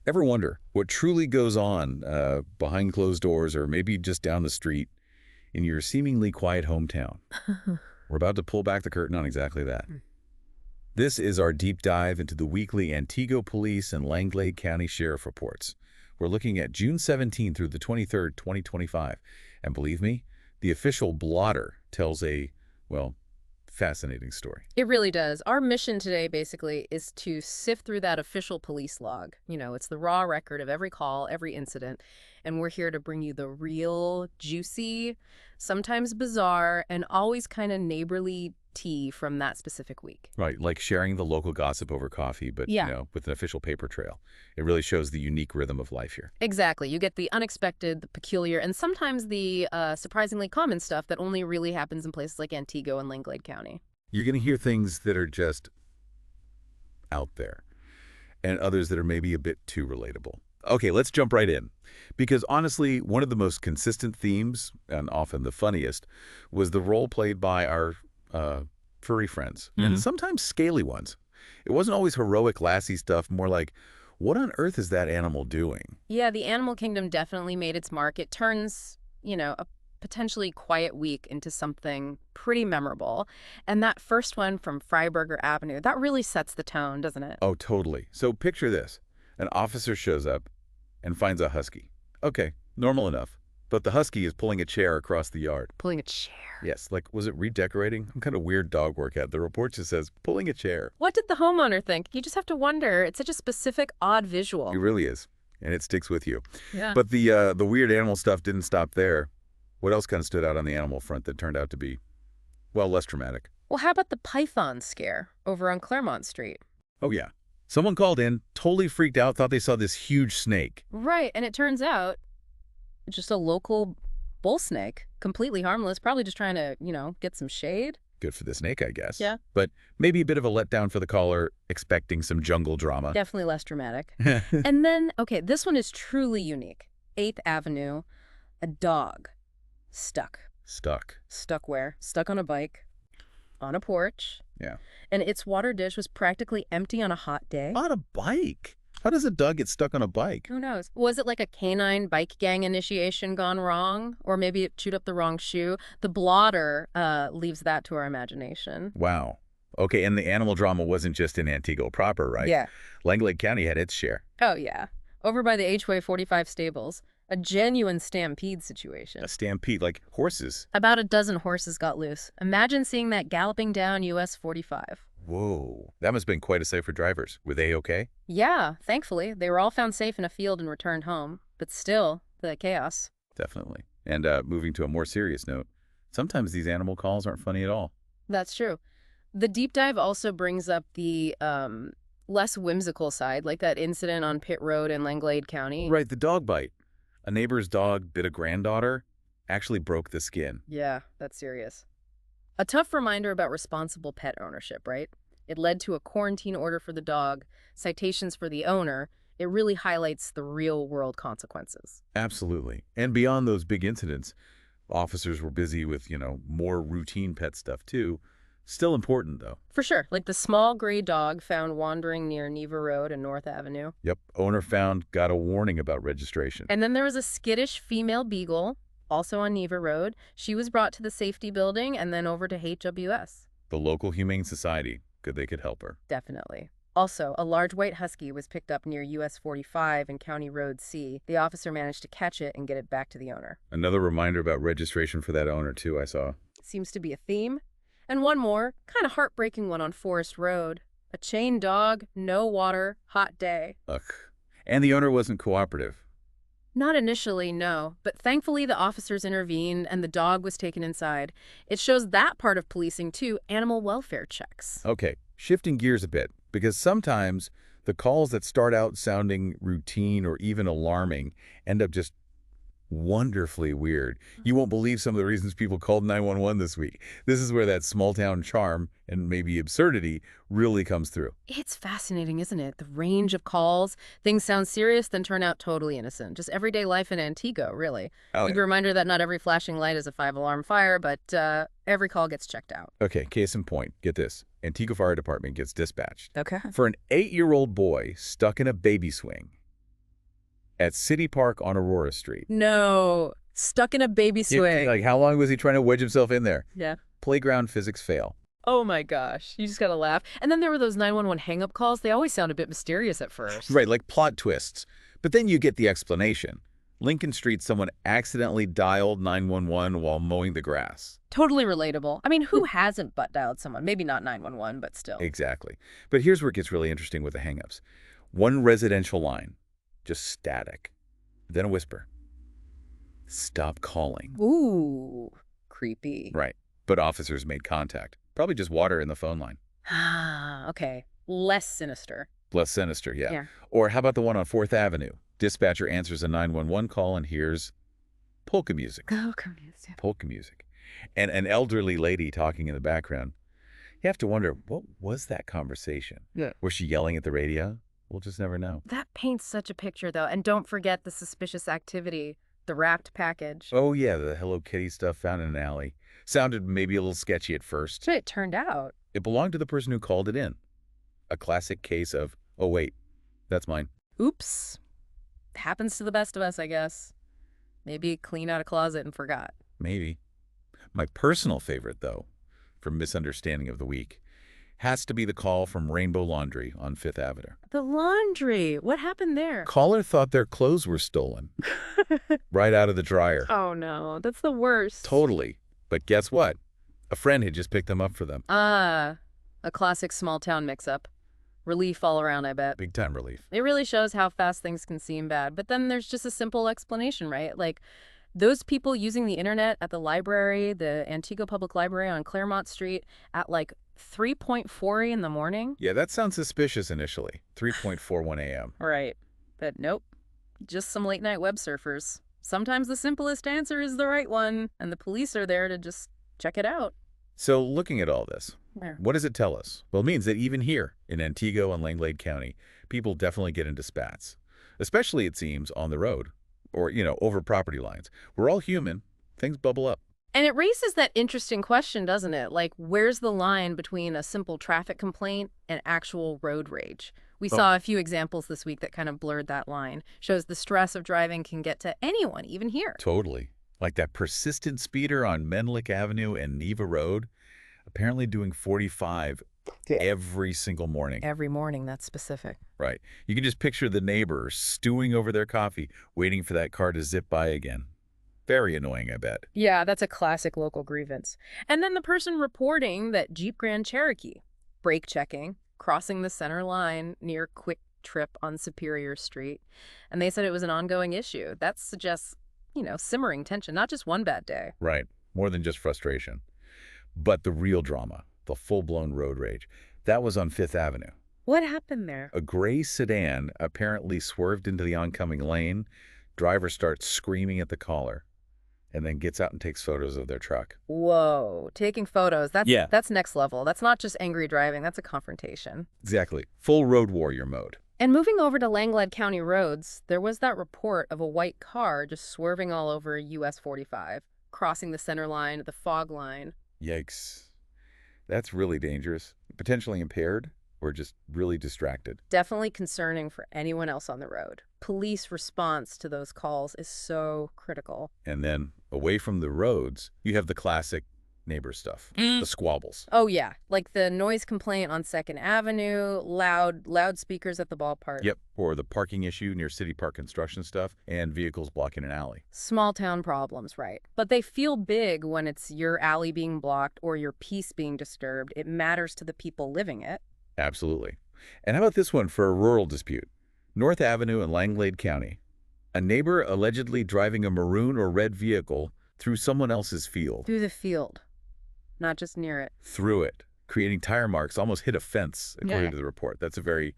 Ever wonder what truly goes on behind closed doors or maybe just down the street in your seemingly quiet hometown? We're about to pull back the curtain on exactly that. This is our deep dive into the weekly Antigo Police and Langlade County Sheriff reports. We're looking at June 17th through the 23rd, 2025. And believe me, the official blotter tells a, well, fascinating story. It really does. Our mission today, basically, is to sift through that official police log. You know, it's the raw record of every call, every incident, and we're here to bring you the real, juicy, sometimes bizarre, and always kind of neighborly tea from that specific week. Right, like sharing the local gossip over coffee, but, with an official paper trail. It really shows the unique rhythm of life here. Exactly. You get the unexpected, the peculiar, and sometimes the surprisingly common stuff that only really happens in places like Antigo and Langlade County. You're going to hear things that are just out there, and others that are maybe a bit too relatable. Okay, let's jump right in. Because honestly, one of the most consistent themes, and often the funniest, was the role played by our furry friends, and sometimes scaly ones. It wasn't always heroic, lassie stuff, more like, what on earth is that animal doing? Yeah, the animal kingdom definitely made its mark. It turns, a potentially quiet week into something pretty memorable. And that first one from Freiburger Avenue, that really sets the tone, doesn't it? Oh, totally. So picture this. An officer shows up and finds a husky. Okay, normal enough. But the husky is pulling a chair across the yard. Pulling a chair? Yes, like, was it redecorating? Some kind of weird dog workout. The report just says, pulling a chair. What did the homeowner think? You just have to wonder. It's such a specific, odd visual. It really is. And it sticks with you. Yeah. But the weird animal stuff didn't stop there. What else kind of stood out on the animal front that turned out to be, well, less dramatic? Well, how about the python scare over on Claremont Street? Oh, yeah. Someone called in, totally freaked out, thought they saw this huge snake. Right, and it turns out just a local bull snake, completely harmless, probably just trying to, get some shade. Good for the snake, I guess. Yeah. But maybe a bit of a letdown for the caller, expecting some jungle drama. Definitely less dramatic. And then, okay, this one is truly unique. 8th Avenue, a dog stuck. Stuck. Stuck where? Stuck on a bike, on a porch. Yeah. And its water dish was practically empty on a hot day. On a bike? How does a dog get stuck on a bike? Who knows? Was it like a canine bike gang initiation gone wrong? Or maybe it chewed up the wrong shoe? The blotter leaves that to our imagination. Wow. Okay, and the animal drama wasn't just in Antigo proper, right? Yeah. Langlade County had its share. Oh, yeah. Over by the HWay 45 stables. A genuine stampede situation. A stampede, like horses. About a dozen horses got loose. Imagine seeing that galloping down US 45. Whoa. That must have been quite a sight for drivers. Were they okay? Yeah, thankfully. They were all found safe in a field and returned home. But still, the chaos. Definitely. And moving to a more serious note, sometimes these animal calls aren't funny at all. That's true. The deep dive also brings up the less whimsical side, like that incident on Pitt Road in Langlade County. Right, the dog bite. A neighbor's dog bit a granddaughter, actually broke the skin. Yeah, that's serious. A tough reminder about responsible pet ownership, right? It led to a quarantine order for the dog, citations for the owner. It really highlights the real-world consequences. Absolutely. And beyond those big incidents, officers were busy with, more routine pet stuff too. Still important, though. For sure. Like the small gray dog found wandering near Neva Road and North Avenue. Yep. Owner found, got a warning about registration. And then there was a skittish female beagle, also on Neva Road. She was brought to the safety building and then over to HWS. The local Humane Society. Good they could help her. Definitely. Also, a large white husky was picked up near US 45 and County Road C. The officer managed to catch it and get it back to the owner. Another reminder about registration for that owner, too, I saw. Seems to be a theme. And one more, kind of heartbreaking one on Forest Road. A chained dog, no water, hot day. Ugh. And the owner wasn't cooperative. Not initially, no. But thankfully the officers intervened and the dog was taken inside. It shows that part of policing too, animal welfare checks. Okay, shifting gears a bit, because sometimes the calls that start out sounding routine or even alarming end up just wonderfully weird. You won't believe some of the reasons people called 911 this week. This is where that small-town charm and maybe absurdity really comes through. It's fascinating, isn't it? The range of calls. Things sound serious, then turn out totally innocent. Just everyday life in Antigo, really. Oh, A reminder that not every flashing light is a 5-alarm fire, but every call gets checked out. Okay, case in point. Get this. Antigo Fire Department gets dispatched Okay. for an 8-year-old boy stuck in a baby swing. at City Park on Aurora Street. No. Stuck in a baby swing. Like, how long was he trying to wedge himself in there? Yeah. Playground physics fail. Oh my gosh. You just gotta laugh. And then there were those 911 hang-up calls. They always sound a bit mysterious at first. Right, like plot twists. But then you get the explanation. Lincoln Street, someone accidentally dialed 911 while mowing the grass. Totally relatable. I mean, who hasn't butt dialed someone? Maybe not 911, but still. Exactly. But here's where it gets really interesting with the hang-ups. One residential line, just static. Then a whisper. Stop calling. Ooh, creepy. Right. But officers made contact. Probably just water in the phone line. Ah, okay. Less sinister. Less sinister, yeah. Or how about the one on 4th Avenue? Dispatcher answers a 911 call and hears polka music. Polka music. Polka music. And an elderly lady talking in the background. You have to wonder, what was that conversation? Yeah. Was she yelling at the radio? We'll just never know. That paints such a picture, though. And don't forget the suspicious activity, the wrapped package. Oh, yeah, the Hello Kitty stuff found in an alley. Sounded maybe a little sketchy at first. But it turned out. It belonged to the person who called it in. A classic case of, oh, wait, that's mine. Oops. Happens to the best of us, I guess. Maybe clean out a closet and forgot. Maybe. My personal favorite, though, for misunderstanding of the week, has to be the call from Rainbow Laundry on 5th Avenue. The laundry. What happened there? Caller thought their clothes were stolen. Right out of the dryer. Oh, no. That's the worst. Totally. But guess what? A friend had just picked them up for them. Ah, a classic small-town mix-up. Relief all around, I bet. Big time relief. It really shows how fast things can seem bad. But then there's just a simple explanation, right? Like, those people using the internet at the library, the Antigo Public Library on Claremont Street, at like 3:40 in the morning. Yeah, that sounds suspicious initially. 3:41 a.m. Right. But nope. Just some late-night web surfers. Sometimes the simplest answer is the right one, and the police are there to just check it out. So looking at all this, Yeah. what does it tell us? Well, it means that even here in Antigo and Langlade County, people definitely get into spats. Especially, it seems, on the road or, over property lines. We're all human. Things bubble up. And it raises that interesting question, doesn't it? Like, where's the line between a simple traffic complaint and actual road rage? We saw a few examples this week that kind of blurred that line. Shows the stress of driving can get to anyone, even here. Totally. Like that persistent speeder on Menlick Avenue and Neva Road, apparently doing 45 every single morning. Every morning, that's specific. Right. You can just picture the neighbors stewing over their coffee, waiting for that car to zip by again. Very annoying, I bet. Yeah, that's a classic local grievance. And then the person reporting that Jeep Grand Cherokee, brake checking, crossing the center line near Quick Trip on Superior Street. And they said it was an ongoing issue. That suggests, simmering tension, not just one bad day. Right. More than just frustration. But the real drama, the full-blown road rage, that was on 5th Avenue. What happened there? A gray sedan apparently swerved into the oncoming lane. Driver starts screaming at the caller and then gets out and takes photos of their truck. Whoa, taking photos. That's next level. That's not just angry driving. That's a confrontation. Exactly. Full road warrior mode. And moving over to Langlade County roads, there was that report of a white car just swerving all over US 45, crossing the center line, the fog line. Yikes. That's really dangerous. Potentially impaired or just really distracted. Definitely concerning for anyone else on the road. Police response to those calls is so critical. And then away from the roads, you have the classic neighbor stuff, the squabbles. Oh, yeah. Like the noise complaint on 2nd Avenue, loudspeakers at the ballpark. Yep. Or the parking issue near City Park construction stuff and vehicles blocking an alley. Small town problems, right. But they feel big when it's your alley being blocked or your peace being disturbed. It matters to the people living it. Absolutely. And how about this one for a rural dispute? North Avenue in Langlade County. A neighbor allegedly driving a maroon or red vehicle through someone else's field. Through the field. Not just near it. Through it, creating tire marks, almost hit a fence, according to the report. That's a very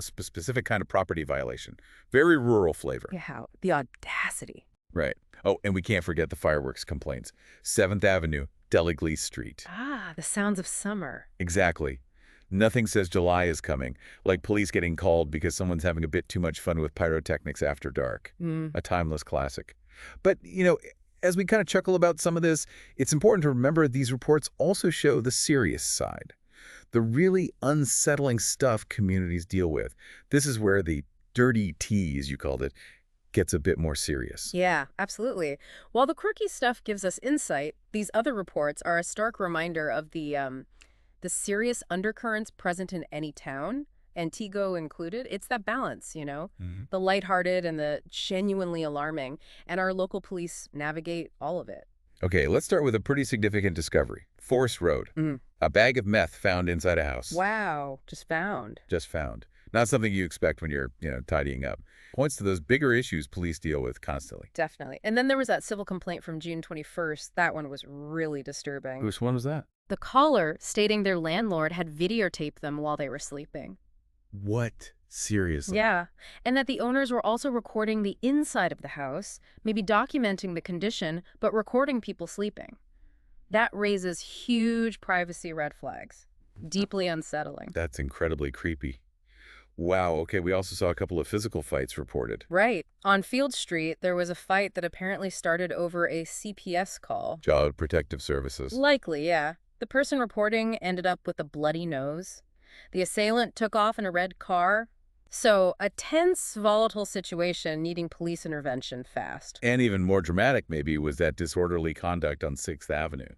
specific kind of property violation. Very rural flavor. Yeah, how? The audacity. Right. Oh, and we can't forget the fireworks complaints. 7th Avenue, Deliglee Street. Ah, the sounds of summer. Exactly. Nothing says July is coming, like police getting called because someone's having a bit too much fun with pyrotechnics after dark. A timeless classic. But, as we kind of chuckle about some of this, it's important to remember these reports also show the serious side, the really unsettling stuff communities deal with. This is where the dirty tea, as you called it, gets a bit more serious. Yeah, absolutely. While the quirky stuff gives us insight, these other reports are a stark reminder of the serious undercurrents present in any town, Antigo included. It's that balance, the lighthearted and the genuinely alarming, and our local police navigate all of it. Okay, let's start with a pretty significant discovery. Forest Road. A bag of meth found inside a house. Wow, just found. Just found. Not something you expect when you're, tidying up. Points to those bigger issues police deal with constantly. Definitely. And then there was that civil complaint from June 21st. That one was really disturbing. Which one was that? The caller stating their landlord had videotaped them while they were sleeping. What? Seriously? Yeah. And that the owners were also recording the inside of the house, maybe documenting the condition, but recording people sleeping. That raises huge privacy red flags. Deeply unsettling. That's incredibly creepy. Wow, okay, we also saw a couple of physical fights reported. Right. On Field Street, there was a fight that apparently started over a CPS call. Child Protective Services. Likely, yeah. The person reporting ended up with a bloody nose. The assailant took off in a red car. So, a tense, volatile situation needing police intervention fast. And even more dramatic, maybe, was that disorderly conduct on 6th Avenue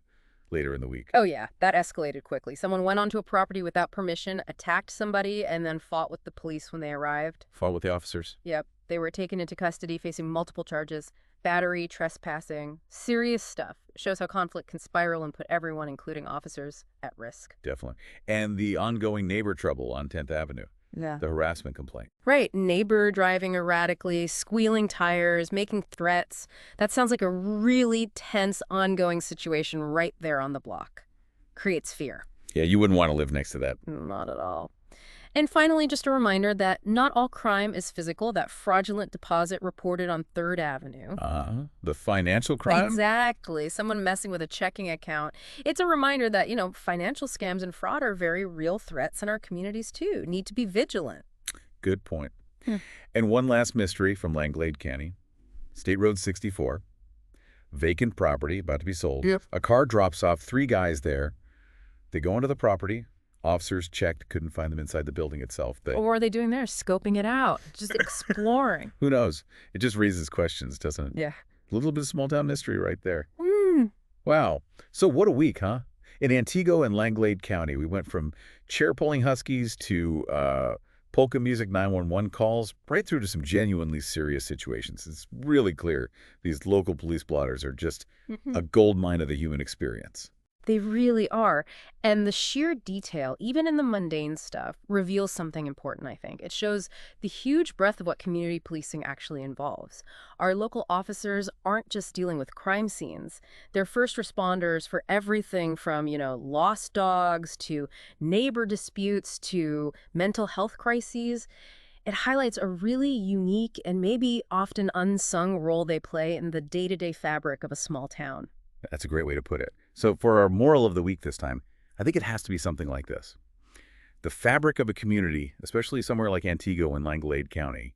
later in the week. Oh, yeah. That escalated quickly. Someone went onto a property without permission, attacked somebody, and then fought with the police when they arrived. Fought with the officers? Yep. They were taken into custody facing multiple charges. Battery, trespassing, serious stuff. Shows how conflict can spiral and put everyone, including officers, at risk. Definitely. And the ongoing neighbor trouble on 10th Avenue. Yeah. The harassment complaint. Right. Neighbor driving erratically, squealing tires, making threats. That sounds like a really tense, ongoing situation right there on the block. Creates fear. Yeah, you wouldn't want to live next to that. Not at all. And finally, just a reminder that not all crime is physical. That fraudulent deposit reported on 3rd Avenue. The financial crime? Exactly. Someone messing with a checking account. It's a reminder that, financial scams and fraud are very real threats in our communities, too. Need to be vigilant. Good point. And one last mystery from Langlade County. State Road 64. Vacant property about to be sold. Yep. A car drops off 3 guys there. They go into the property. Officers checked, couldn't find them inside the building itself. What are they doing there? Scoping it out, just exploring. Who knows? It just raises questions, doesn't it? Yeah. A little bit of small-town mystery right there. Wow. So what a week, huh? In Antigo and Langlade County, we went from chair-pulling huskies to polka music 911 calls, right through to some genuinely serious situations. It's really clear these local police blotters are just a gold mine of the human experience. They really are. And the sheer detail, even in the mundane stuff, reveals something important, I think. It shows the huge breadth of what community policing actually involves. Our local officers aren't just dealing with crime scenes. They're first responders for everything from, lost dogs to neighbor disputes to mental health crises. It highlights a really unique and maybe often unsung role they play in the day-to-day fabric of a small town. That's a great way to put it. So for our moral of the week this time, I think it has to be something like this. The fabric of a community, especially somewhere like Antigo in Langlade County,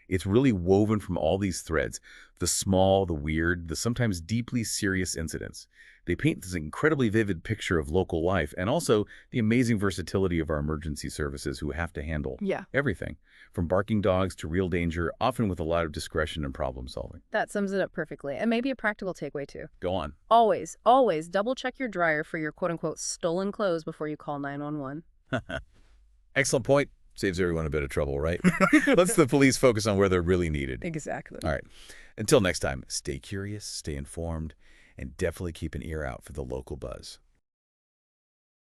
it's really woven from all these threads. The small, the weird, the sometimes deeply serious incidents. They paint this incredibly vivid picture of local life and also the amazing versatility of our emergency services who have to handle everything, from barking dogs to real danger, often with a lot of discretion and problem solving. That sums it up perfectly. And maybe a practical takeaway, too. Go on. Always, always double-check your dryer for your quote-unquote stolen clothes before you call 911. Excellent point. Saves everyone a bit of trouble, right? Let's the police focus on where they're really needed. Exactly. All right. Until next time, stay curious, stay informed, and definitely keep an ear out for the local buzz.